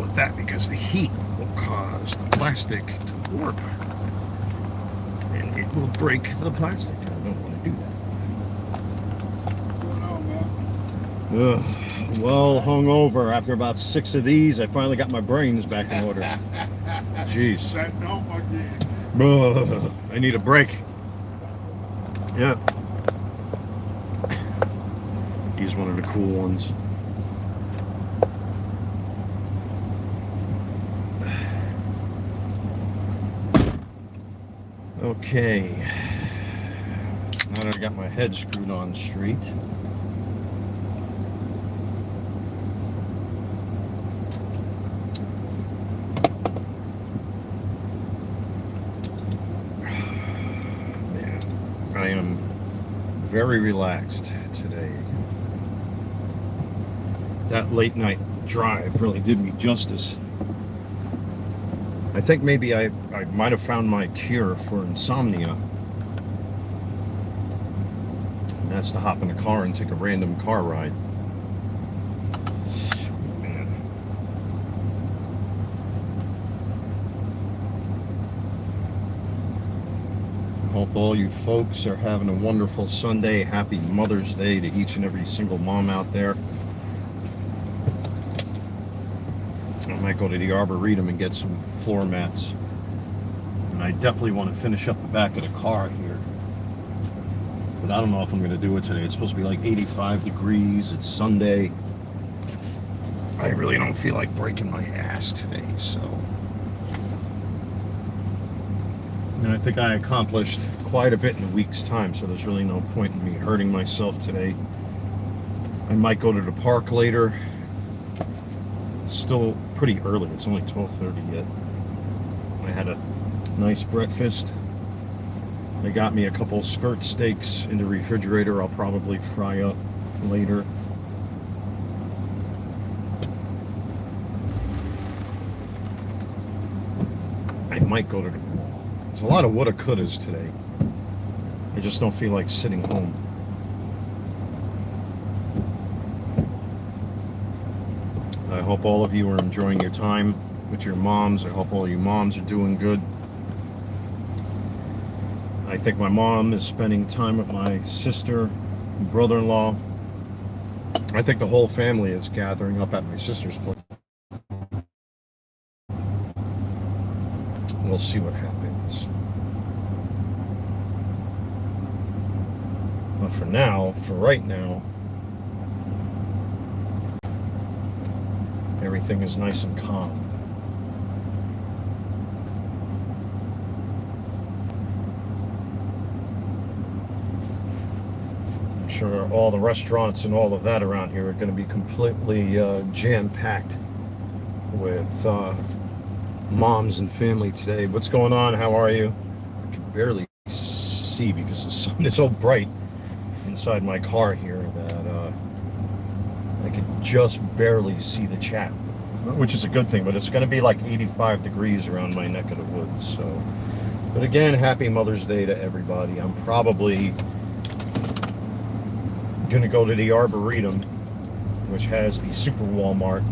with that because the heat will cause the plastic to warp. And it will break the plastic. I don't want to do that. Ugh, well hungover. After about 6 of these, I finally got my brains back in order. Jeez. Ugh, I need a break. Yeah. He's one of the cool ones. Okay. Now that I got my head screwed on straight. Man, I am very relaxed today. That late night drive really did me justice. I think maybe I might have found my cure for insomnia. And that's to hop in a car and take a random car ride. Man. I hope all you folks are having a wonderful Sunday. Happy Mother's Day to each and every single mom out there. I might go to the Arboretum and get some floor mats. And I definitely want to finish up the back of the car here. But I don't know if I'm going to do it today. It's supposed to be like 85 degrees. It's Sunday. I really don't feel like breaking my ass today, so. And I think I accomplished quite a bit in a week's time, so there's really no point in me hurting myself today. I might go to the park later. Still pretty early. It's only 12:30 yet. I had a nice breakfast. They got me a couple skirt steaks in the refrigerator. I'll probably fry up later. I might go to the mall. There's a lot of woulda couldas today. I just don't feel like sitting home. I hope all of you are enjoying your time with your moms. I hope all you moms are doing good. I think my mom is spending time with my sister and brother-in-law. I think the whole family is gathering up at my sister's place. We'll see what happens. But for now, for right now, everything is nice and calm. I'm sure all the restaurants and all of that around here are going to be completely jam-packed with moms and family today. What's going on? How are you? I can barely see because the sun is so bright inside my car here that I could just barely see the chat, which is a good thing, but it's going to be like 85 degrees around my neck of the woods. So, but again, happy Mother's Day to everybody. I'm probably going to go to the Arboretum, which has the Super Walmart,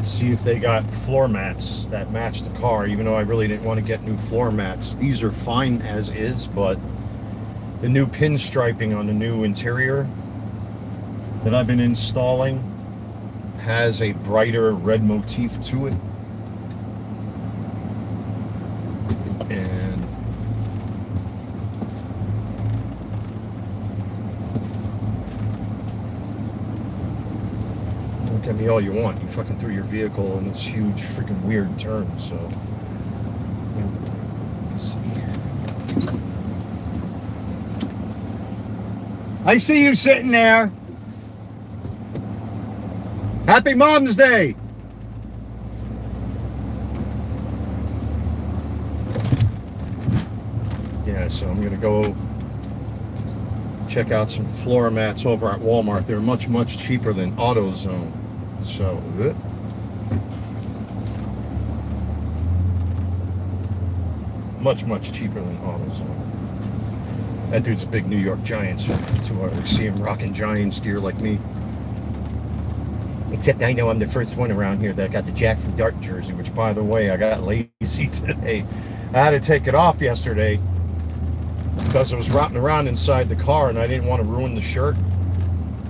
see if they got floor mats that match the car, even though I really didn't want to get new floor mats. These are fine as is, but the new pinstriping on the new interior that I've been installing has a brighter red motif to it. And look at me all you want. You fucking threw your vehicle in this huge freaking weird turn, so. Let's see. I see you sitting there. Happy Mom's Day! Yeah, so I'm gonna go check out some floor mats over at Walmart. They're much, much cheaper than AutoZone. So, much, much cheaper than AutoZone. That dude's a big New York Giants fan, too. I see him rocking Giants gear like me. Except I know I'm the first one around here that got the Jackson Dart jersey, which, by the way, I got lazy today. I had to take it off yesterday because it was rotting around inside the car and I didn't want to ruin the shirt.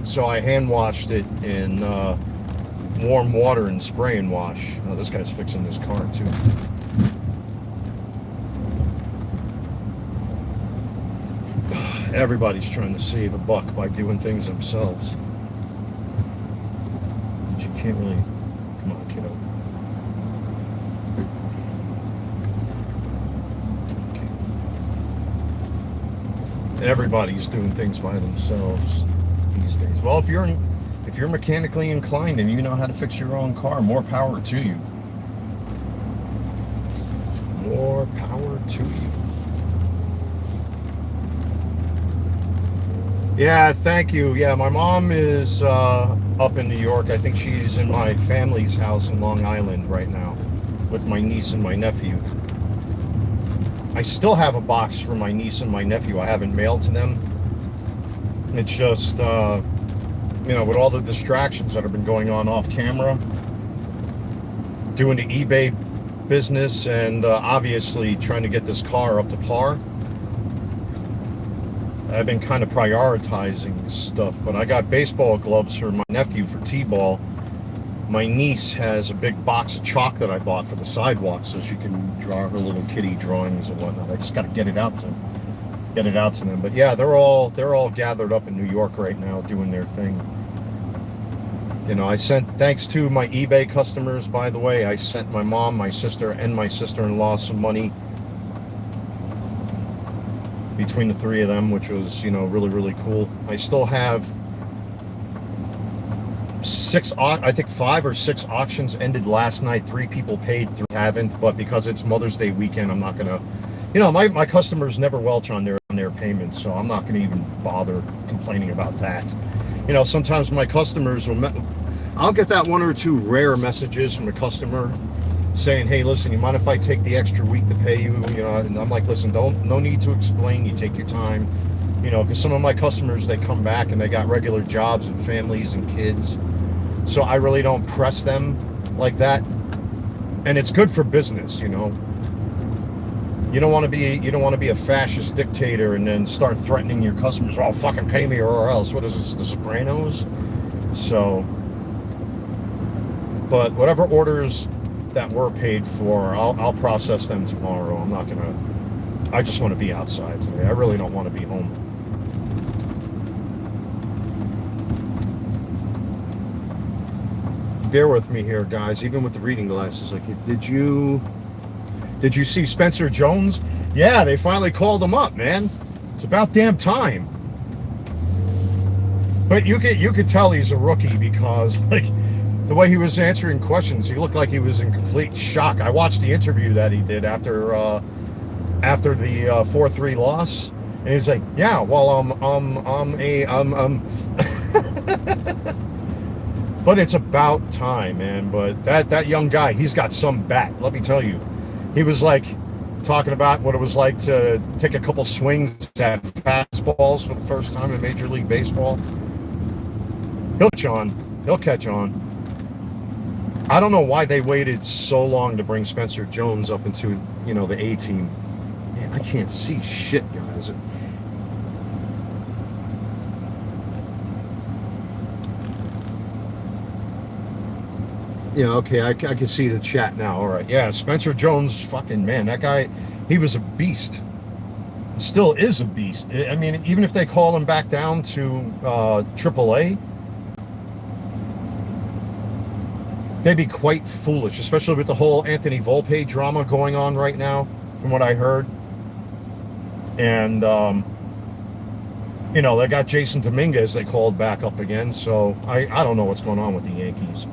So I hand washed it in warm water and spray and wash. Oh, this guy's fixing this car too. Everybody's trying to save a buck by doing things themselves. But you can't really... Come on, kiddo. Okay. Everybody's doing things by themselves these days. Well, if you're mechanically inclined and you know how to fix your own car, more power to you. More power to you. Yeah, thank you. Yeah, my mom is up in New York. I think she's in my family's house in Long Island right now with my niece and my nephew. I still have a box for my niece and my nephew. I haven't mailed to them. It's just, you know, with all the distractions that have been going on off camera, doing the eBay business and obviously trying to get this car up to par, I've been kind of prioritizing stuff. But I got baseball gloves for my nephew for t-ball. My niece has a big box of chalk that I bought for the sidewalk so she can draw her little kitty drawings and whatnot. I just got to get it out to them. But yeah, they're all gathered up in New York right now doing their thing. You know, I sent, thanks to my eBay customers, by the way, I sent my mom, my sister, and my sister-in-law some money between the three of them, which was, you know, really, really cool. I still have I think 5 or 6 auctions ended last night. 3 people paid, 3 haven't, but because it's Mother's Day weekend, I'm not gonna, you know, my customers never welch on their payments, so I'm not gonna even bother complaining about that. You know, sometimes my customers I'll get that 1 or 2 rare messages from a customer saying, hey, listen, you mind if I take the extra week to pay you? You know, and I'm like, listen, no need to explain. You take your time. You know, because some of my customers, they come back and they got regular jobs and families and kids. So I really don't press them like that. And it's good for business, you know. You don't want to be a fascist dictator and then start threatening your customers. Oh, fucking pay me or else. What is this, The Sopranos? So, but whatever orders that were paid for, I'll process them tomorrow. I'm not gonna. I just want to be outside today. I really don't want to be home. Bear with me here, guys. Even with the reading glasses, like, did you see Spencer Jones? Yeah, they finally called him up, man. It's about damn time. But you could tell he's a rookie because, like, the way he was answering questions, he looked like he was in complete shock. I watched the interview that he did after the 4-3 loss, and he's like, "Yeah, well, but it's about time, man." But that young guy, he's got some bat. Let me tell you, he was like talking about what it was like to take a couple swings at fastballs for the first time in Major League Baseball. He'll catch on. I don't know why they waited so long to bring Spencer Jones up into, you know, the A team. Man, I can't see shit, guys. Yeah, okay, I can see the chat now. All right, yeah, Spencer Jones, fucking man, that guy, he was a beast. Still is a beast. I mean, even if they call him back down to AAA, they'd be quite foolish, especially with the whole Anthony Volpe drama going on right now, from what I heard. And, you know, they got Jason Dominguez they called back up again, so I don't know what's going on with the Yankees.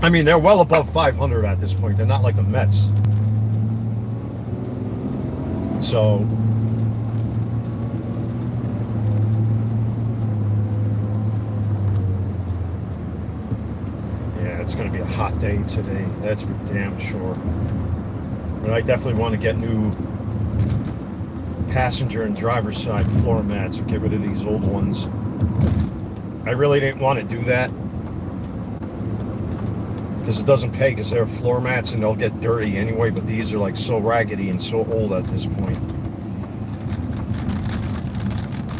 I mean, they're well above 500 at this point. They're not like the Mets. So, yeah, it's going to be a hot day today. That's for damn sure. But I definitely want to get new passenger and driver's side floor mats and get rid of these old ones. I really didn't want to do that because it doesn't pay, because they're floor mats and they'll get dirty anyway, but these are like so raggedy and so old at this point.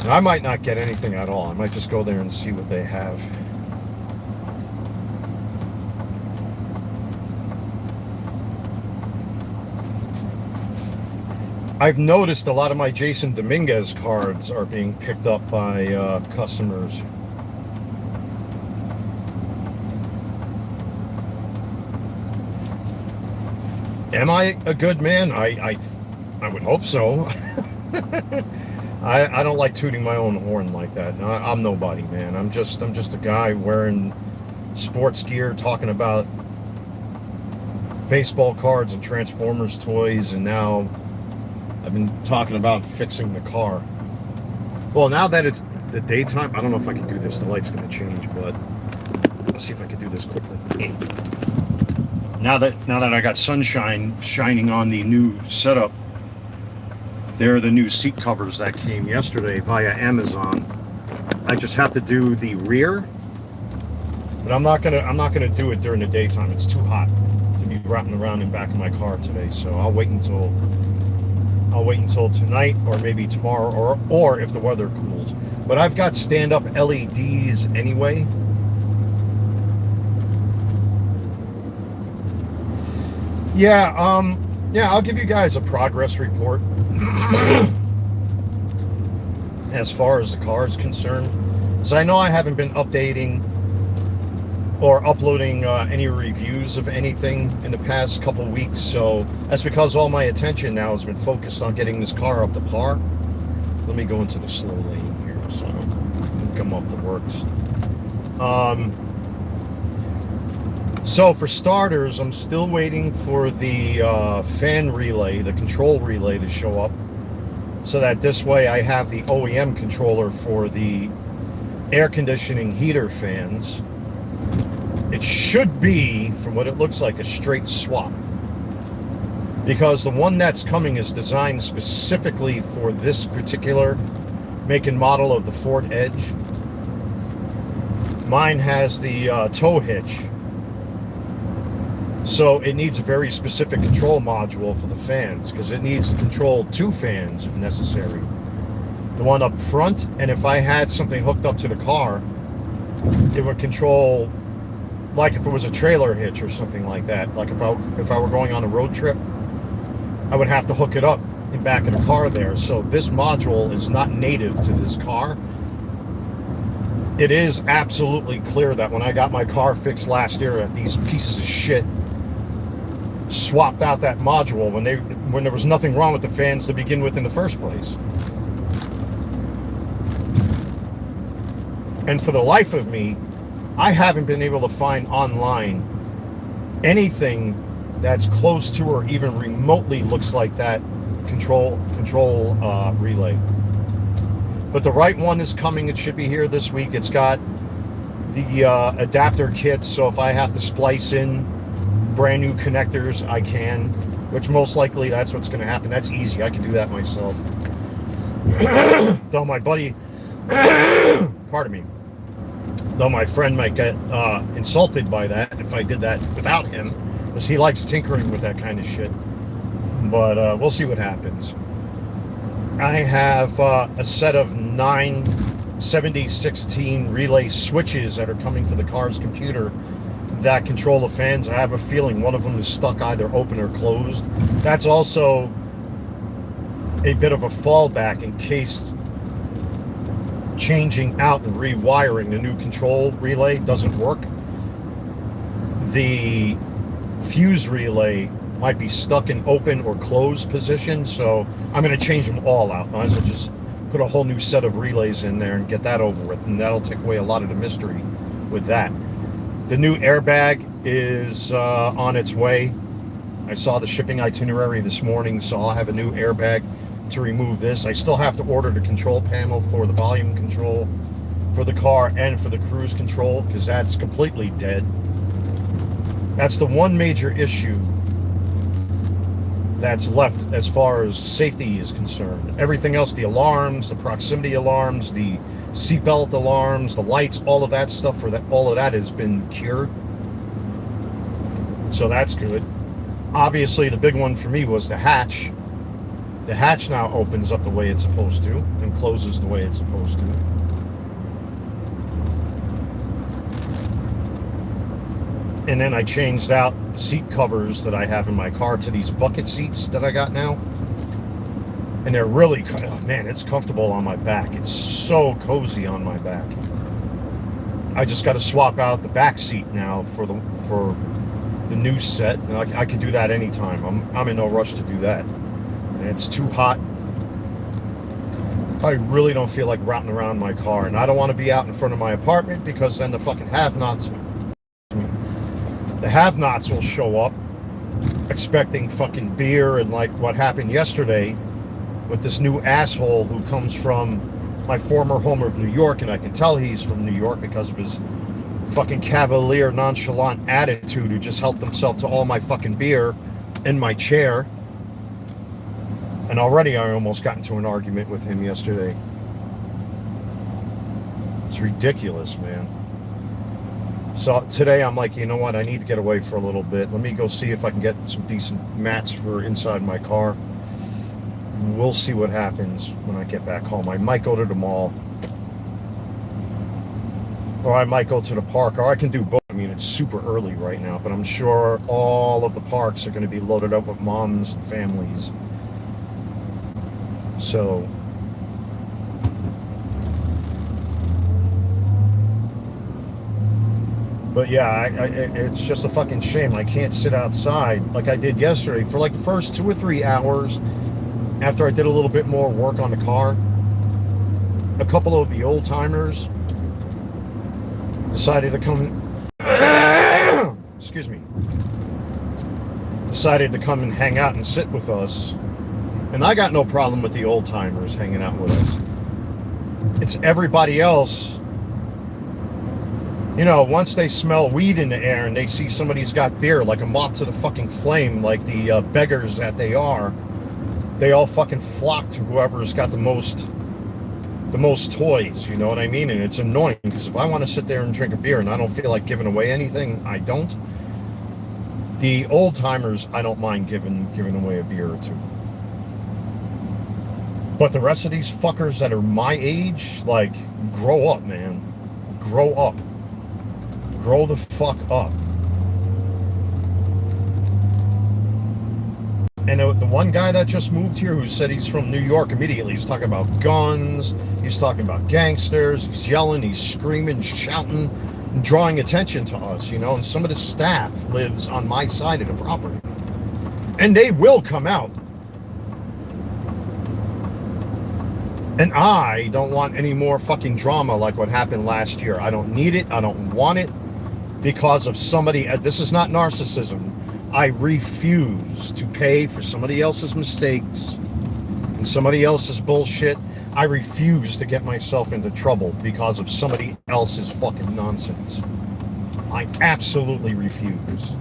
And I might not get anything at all. I might just go there and see what they have. I've noticed a lot of my Jason Dominguez cards are being picked up by customers. Am I a good man? I would hope so. I don't like tooting my own horn like that. I'm nobody, man. I'm just a guy wearing sports gear, talking about baseball cards and Transformers toys, and now I've been talking about fixing the car. Well, now that it's the daytime, I don't know if I can do this. The light's going to change, but let's see if I can do this quickly. Now that I got sunshine shining on the new setup, they're the new seat covers that came yesterday via Amazon. I just have to do the rear, but I'm not gonna do it during the daytime. It's too hot to be wrapping around in back of my car today. So I'll wait until tonight, or maybe tomorrow, or if the weather cools. But I've got stand-up LEDs anyway. Yeah, I'll give you guys a progress report as far as the car is concerned. Because I know I haven't been updating or uploading any reviews of anything in the past couple weeks, so that's because all my attention now has been focused on getting this car up to par. Let me go into the slow lane here so I don't come up the works. So for starters, I'm still waiting for the fan relay, the control relay, to show up, so that this way I have the OEM controller for the air conditioning heater fans. It should be, from what it looks like, a straight swap, because the one that's coming is designed specifically for this particular make and model of the Ford Edge. Mine has the tow hitch, so it needs a very specific control module for the fans, because it needs to control two fans if necessary. The one up front, and if I had something hooked up to the car, it would control, like if it was a trailer hitch or something like that. Like if I were going on a road trip, I would have to hook it up in back of the car there. So this module is not native to this car. It is absolutely clear that when I got my car fixed last year, that these pieces of shit swapped out that module when there was nothing wrong with the fans to begin with in the first place. And for the life of me, I haven't been able to find online anything that's close to or even remotely looks like that control relay. But the right one is coming. It should be here this week. It's got the adapter kit, so if I have to splice in brand new connectors, I can, which most likely that's what's going to happen. That's easy. I can do that myself. Though my buddy, pardon me, though my friend might get insulted by that if I did that without him, because he likes tinkering with that kind of shit. But we'll see what happens. I have a set of 9 7016 relay switches that are coming for the car's computer that control the fans. I have a feeling one of them is stuck either open or closed. That's also a bit of a fallback in case changing out and rewiring the new control relay doesn't work. The fuse relay might be stuck in open or closed position, so I'm going to change them all out. Might as well just put a whole new set of relays in there and get that over with, and that'll take away a lot of the mystery with that. The new airbag is on its way. I saw the shipping itinerary this morning, so I'll have a new airbag to remove this. I still have to order the control panel for the volume control for the car and for the cruise control, because that's completely dead. That's the one major issue that's left as far as safety is concerned. Everything else, the alarms, the proximity alarms, the seatbelt alarms, the lights, all of that stuff all of that has been cured. So that's good. Obviously, the big one for me was the hatch. The hatch now opens up the way it's supposed to and closes the way it's supposed to. And then I changed out the seat covers that I have in my car to these bucket seats that I got now. And they're really, oh man, it's comfortable on my back. It's so cozy on my back. I just got to swap out the back seat now for the new set. And I can do that anytime. I'm in no rush to do that. And it's too hot. I really don't feel like routing around my car. And I don't want to be out in front of my apartment because then the fucking have-nots will show up expecting fucking beer and like what happened yesterday with this new asshole who comes from my former home of New York, and I can tell he's from New York because of his fucking cavalier, nonchalant attitude, who just helped himself to all my fucking beer in my chair. And already I almost got into an argument with him yesterday. It's ridiculous, man. So today I'm like, you know what? I need to get away for a little bit. Let me go see if I can get some decent mats for inside my car. We'll see what happens when I get back home. I might go to the mall. Or I might go to the park. Or I can do both. I mean, it's super early right now, but I'm sure all of the parks are going to be loaded up with moms and families. So... But yeah, it's just a fucking shame. I can't sit outside like I did yesterday for like the first 2 or 3 hours after I did a little bit more work on the car. A couple of the old timers decided to come excuse me, decided to come and hang out and sit with us. And I got no problem with the old timers hanging out with us. It's everybody else. You know, once they smell weed in the air and they see somebody's got beer, like a moth to the fucking flame, like the beggars that they are, they all fucking flock to whoever's got the most toys, you know what I mean? And it's annoying, because if I want to sit there and drink a beer and I don't feel like giving away anything, I don't. The old timers, I don't mind giving away a beer or two. But the rest of these fuckers that are my age, like, grow up, man. Grow up. Grow the fuck up. And the one guy that just moved here who said he's from New York, immediately he's talking about guns, he's talking about gangsters, he's yelling, he's screaming, shouting, and drawing attention to us, you know. And some of the staff lives on my side of the property. And they will come out. And I don't want any more fucking drama like what happened last year. I don't need it. I don't want it. Because of somebody, this is not narcissism. I refuse to pay for somebody else's mistakes and somebody else's bullshit. I refuse to get myself into trouble because of somebody else's fucking nonsense. I absolutely refuse.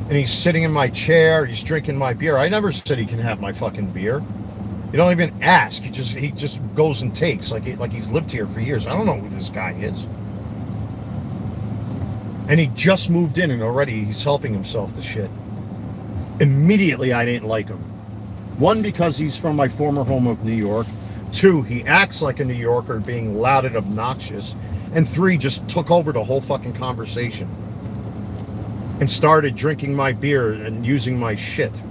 And he's sitting in my chair, he's drinking my beer. I never said he can have my fucking beer. You don't even ask. He just goes and takes like he's lived here for years. I don't know who this guy is. And he just moved in and already he's helping himself to shit. Immediately I didn't like him. 1, because he's from my former home of New York. 2, he acts like a New Yorker, being loud and obnoxious. And 3, just took over the whole fucking conversation. And started drinking my beer and using my shit.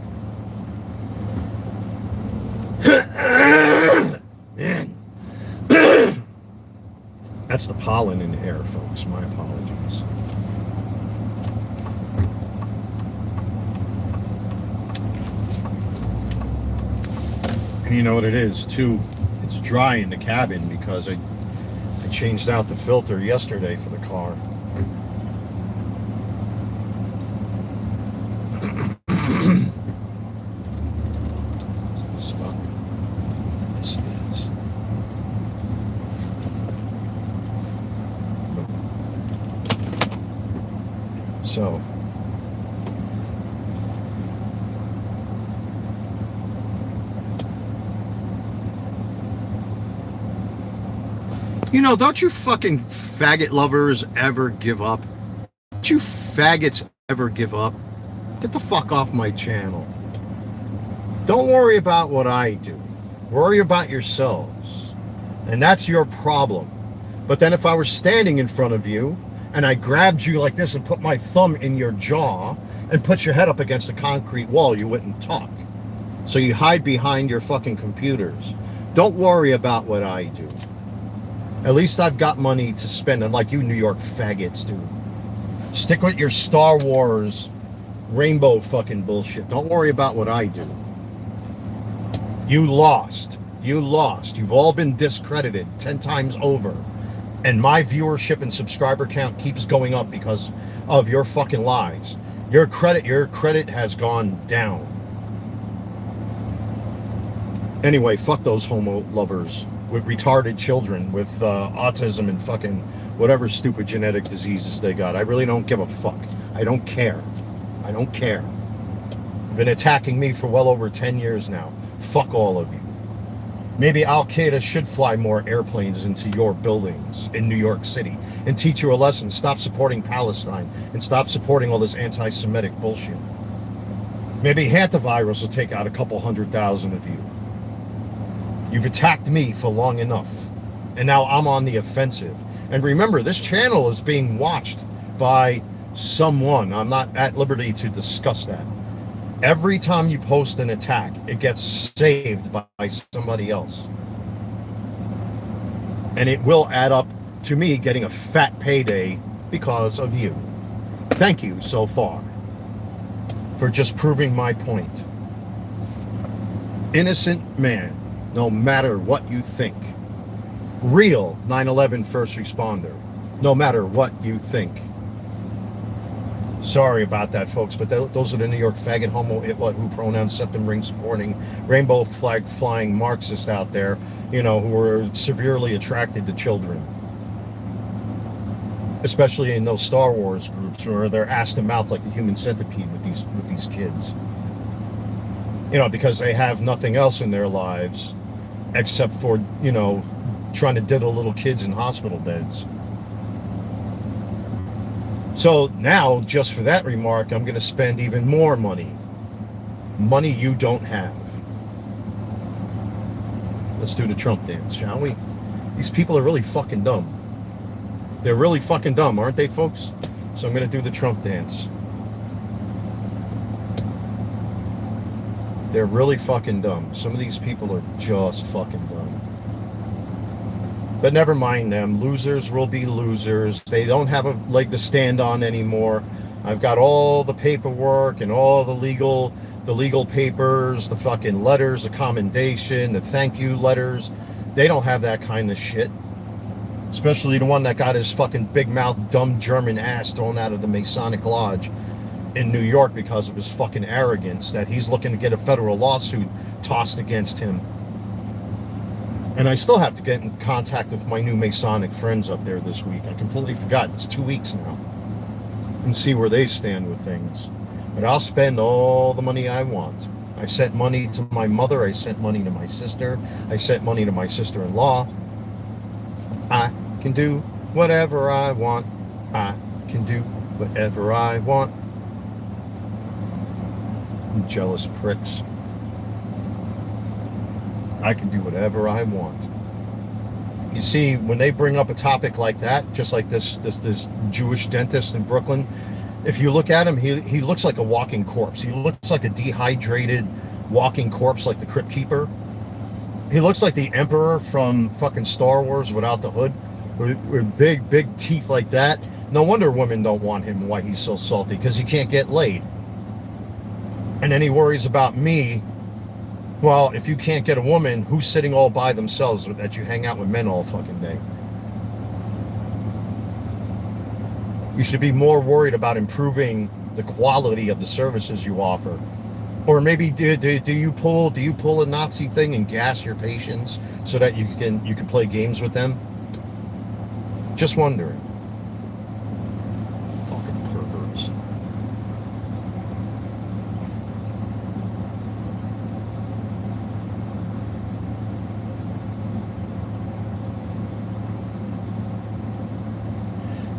Man. That's the pollen in the air, folks. My apologies. And you know what it is, too? It's dry in the cabin because I changed out the filter yesterday for the car. So, You know, don't you fucking faggot lovers ever give up? Don't you faggots ever give up? Get the fuck off my channel. Don't worry about what I do. Worry about yourselves. And that's your problem. But then if I were standing in front of you and I grabbed you like this and put my thumb in your jaw and put your head up against a concrete wall, you wouldn't talk. So you hide behind your fucking computers. Don't worry about what I do. At least I've got money to spend, unlike you New York faggots do. Stick with your Star Wars rainbow fucking bullshit. Don't worry about what I do. You lost. You lost. You've all been discredited 10 times over. And my viewership and subscriber count keeps going up because of your fucking lies. Your credit has gone down. Anyway, fuck those homo lovers with retarded children with autism and fucking whatever stupid genetic diseases they got. I really don't give a fuck. I don't care. I don't care. You've been attacking me for well over 10 years now. Fuck all of you. Maybe Al-Qaeda should fly more airplanes into your buildings in New York City and teach you a lesson. Stop supporting Palestine and stop supporting all this anti-Semitic bullshit. Maybe hantavirus will take out a couple 100,000 of you. You've attacked me for long enough, and now I'm on the offensive. And remember, this channel is being watched by someone. I'm not at liberty to discuss that. Every time you post an attack, it gets saved by somebody else. And it will add up to me getting a fat payday because of you. Thank you so far for just proving my point. Innocent man, no matter what you think. Real 9/11 first responder, no matter what you think. Sorry about that, folks, but those are the New York faggot, homo, it, what, who, pronoun, septum ring supporting, rainbow flag flying Marxists out there, you know, who are severely attracted to children. Especially in those Star Wars groups where they're ass to mouth like the human centipede with these kids. You know, because they have nothing else in their lives except for, you know, trying to diddle little kids in hospital beds. So now, just for that remark, I'm going to spend even more money. Money you don't have. Let's do the Trump dance, shall we? These people are really fucking dumb. They're really fucking dumb, aren't they, folks? So I'm going to do the Trump dance. They're really fucking dumb. Some of these people are just fucking dumb. But never mind them. Losers will be losers. They don't have a leg to stand on anymore. I've got all the paperwork and all the legal papers, the fucking letters, the commendation, the thank you letters. They don't have that kind of shit. Especially the one that got his fucking big mouth, dumb German ass thrown out of the Masonic Lodge in New York because of his fucking arrogance, that he's looking to get a federal lawsuit tossed against him. And I still have to get in contact with my new Masonic friends up there this week. I completely forgot. It's 2 weeks now. And see where they stand with things. But I'll spend all the money I want. I sent money to my mother. I sent money to my sister. I sent money to my sister-in-law. I can do whatever I want. I can do whatever I want. You jealous pricks. I can do whatever I want. You see, when they bring up a topic like that, just like this Jewish dentist in Brooklyn, if you look at him, he looks like a walking corpse. He looks like a dehydrated walking corpse, like the Crypt Keeper. He looks like the Emperor from fucking Star Wars without the hood, with big teeth like that. No wonder women don't want him, why he's so salty, because he can't get laid. And then he worries about me. Well, if you can't get a woman, who's sitting all by themselves that you hang out with men all fucking day? You should be more worried about improving the quality of the services you offer. Or maybe do you pull a Nazi thing and gas your patients so that you can play games with them? Just wondering. Fucking perverts.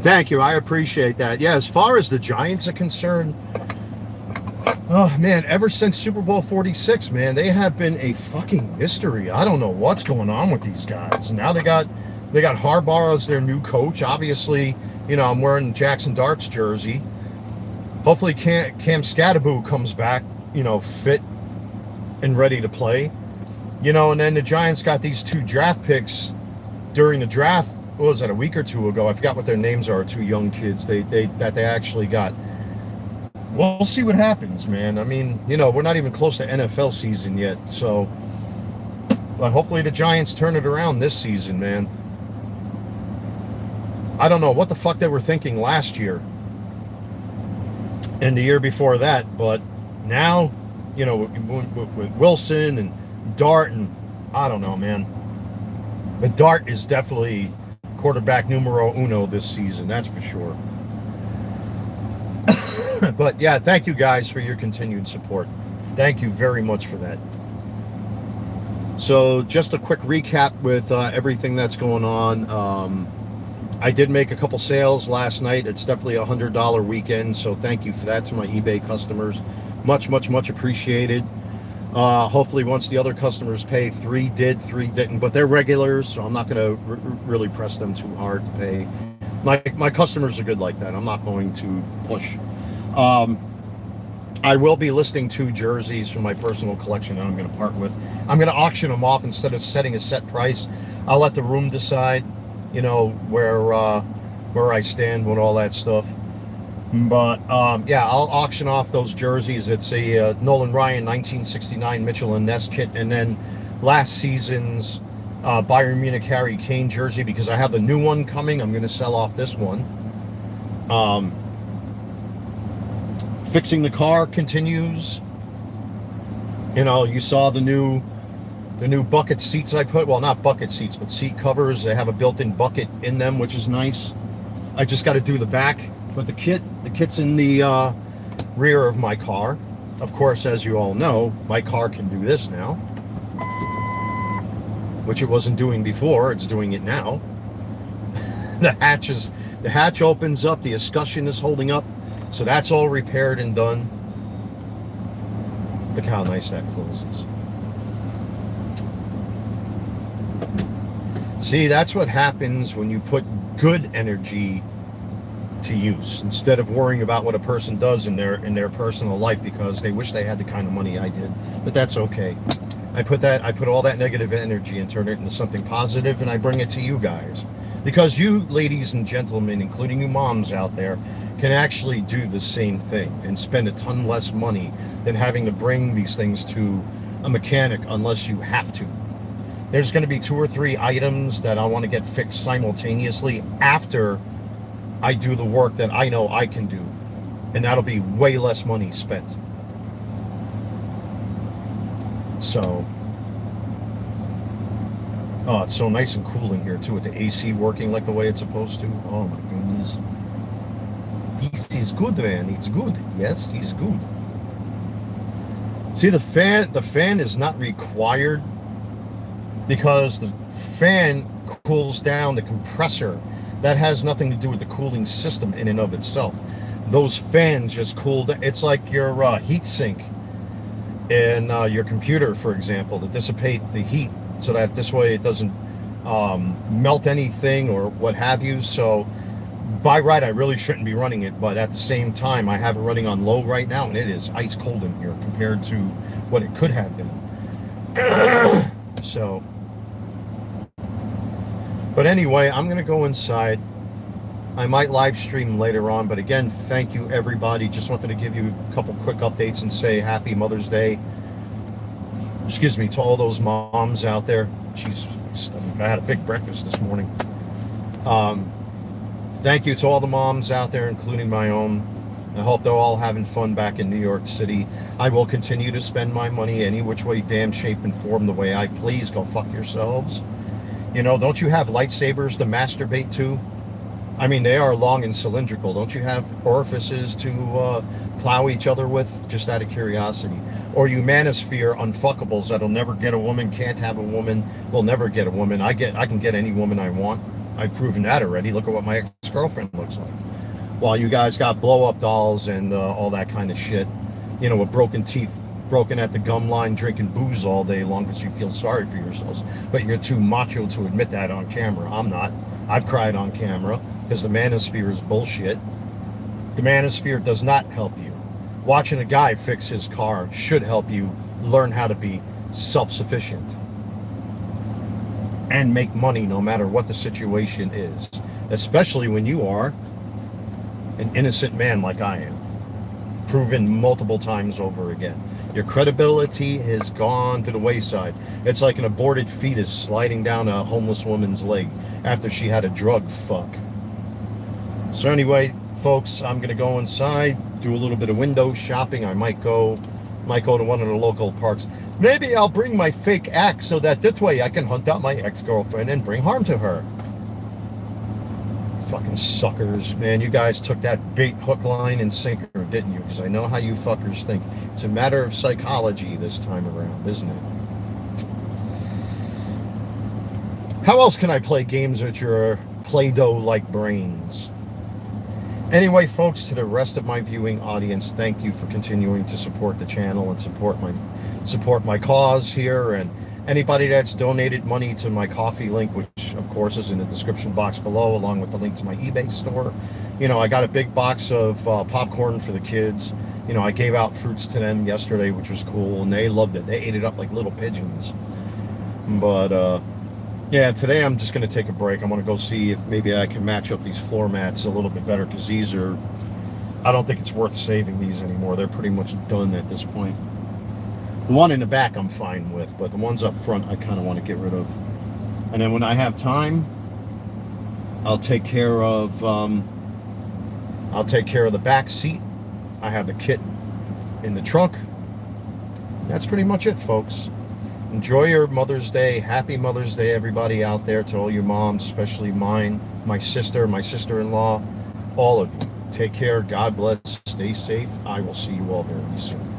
Thank you. I appreciate that. Yeah, as far as the Giants are concerned, oh man, ever since Super Bowl 46, man, they have been a fucking mystery. I don't know what's going on with these guys. Now they got Harbaugh as their new coach. Obviously, you know, I'm wearing Jackson Dart's jersey. Hopefully Cam Scatterboo comes back, you know, fit and ready to play. You know, and then the Giants got these 2 draft picks during the draft. What was that, a week or 2 ago? I forgot what their names are, 2 young kids that they actually got. We'll see what happens, man. I mean, you know, we're not even close to NFL season yet, so but hopefully the Giants turn it around this season, man. I don't know what the fuck they were thinking last year and the year before that, but now, you know, with Wilson and Dart, and I don't know, man. But Dart is definitely quarterback numero uno this season, that's for sure. But yeah, thank you guys for your continued support. Thank you very much for that. So just a quick recap with everything that's going on. I did make a couple sales last night. It's definitely a $100 weekend, so thank you for that to my eBay customers. Much appreciated. Hopefully once the other customers pay, 3 did, 3 didn't, but they're regulars, so I'm not going to really press them too hard to pay. My customers are good like that. I'm not going to push. I will be listing 2 jerseys from my personal collection that I'm going to part with. I'm going to auction them off instead of setting a set price. I'll let the room decide, you know, where I stand with all that stuff. But yeah, I'll auction off those jerseys. It's a Nolan Ryan 1969 Mitchell and Ness kit, and then last season's Bayern Munich Harry Kane jersey, because I have the new one coming. I'm going to sell off this one. Fixing the car continues. You know, you saw the new bucket seats I put. Well, not bucket seats, but seat covers. They have a built-in bucket in them, which is nice. I just got to do the back. But the kit's in the rear of my car. Of course, as you all know, my car can do this now, which it wasn't doing before. It's doing it now. The hatch opens up. The escutcheon is holding up. So that's all repaired and done. Look how nice that closes. See, that's what happens when you put good energy to use instead of worrying about what a person does in their personal life because they wish they had the kind of money I did. But that's okay. I put all that negative energy and turn it into something positive, and I bring it to you guys. Because you ladies and gentlemen, including you moms out there, can actually do the same thing and spend a ton less money than having to bring these things to a mechanic unless you have to. There's going to be 2 or 3 items that I want to get fixed simultaneously after I do the work that I know I can do. And that'll be way less money spent. So, oh, it's so nice and cool in here too, with the AC working like the way it's supposed to. Oh my goodness. This is good, man. It's good. Yes, it's good. See, the fan is not required because the fan cools down the compressor. That has nothing to do with the cooling system in and of itself. Those fans just cool down. It's like your heat sink in your computer, for example, to dissipate the heat so that this way it doesn't melt anything or what have you. So by right, I really shouldn't be running it, but at the same time, I have it running on low right now, and it is ice cold in here compared to what it could have been. So, but anyway, I'm going to go inside. I might live stream later on, but again, thank you everybody. Just wanted to give you a couple quick updates and say happy Mother's Day. Excuse me, to all those moms out there. Jeez, I had a big breakfast this morning. Thank you to all the moms out there, including my own. I hope they're all having fun back in New York City. I will continue to spend my money any which way, damn shape and form, the way I please. Go fuck yourselves. You know, don't you have lightsabers to masturbate to? I mean, they are long and cylindrical. Don't you have orifices to plow each other with? Just out of curiosity. Or you manosphere unfuckables that'll never get a woman, can't have a woman, will never get a woman. I can get any woman I want. I've proven that already. Look at what my ex-girlfriend looks like. While you guys got blow-up dolls and all that kind of shit, you know, with broken teeth, broken at the gum line, drinking booze all day long because you feel sorry for yourselves. But you're too macho to admit that on camera. I'm not. I've cried on camera because the manosphere is bullshit. The manosphere does not help you. Watching a guy fix his car should help you learn how to be self-sufficient and make money no matter what the situation is, especially when you are an innocent man like I am, proven multiple times over again. Your credibility has gone to the wayside. It's like an aborted fetus sliding down a homeless woman's leg after she had a drug fuck. So anyway, folks, I'm gonna go inside, do a little bit of window shopping. I might go to one of the local parks. Maybe I'll bring my fake axe so that this way I can hunt out my ex-girlfriend and bring harm to her. Fucking suckers, man. You guys took that bait, hook, line, and sinker, didn't you? Because I know how you fuckers think. It's a matter of psychology this time around, isn't it? How else can I play games with your Play-Doh-like brains? Anyway, folks, to the rest of my viewing audience, thank you for continuing to support the channel and support my cause here. And anybody that's donated money to my coffee link, which of course is in the description box below, along with the link to my eBay store. You know, I got a big box of popcorn for the kids. You know, I gave out fruits to them yesterday, which was cool, and they loved it. They ate it up like little pigeons. But yeah, today I'm just going to take a break. I'm going to go see if maybe I can match up these floor mats a little bit better, because these are, I don't think it's worth saving these anymore. They're pretty much done at this point. The one in the back I'm fine with, but the ones up front I kind of want to get rid of. And then when I have time, I'll take care of the back seat. I have the kit in the trunk. That's pretty much it, folks. Enjoy your Mother's Day. Happy Mother's Day, everybody out there, to all your moms, especially mine, my sister, my sister-in-law, all of you. Take care. God bless. Stay safe. I will see you all very soon.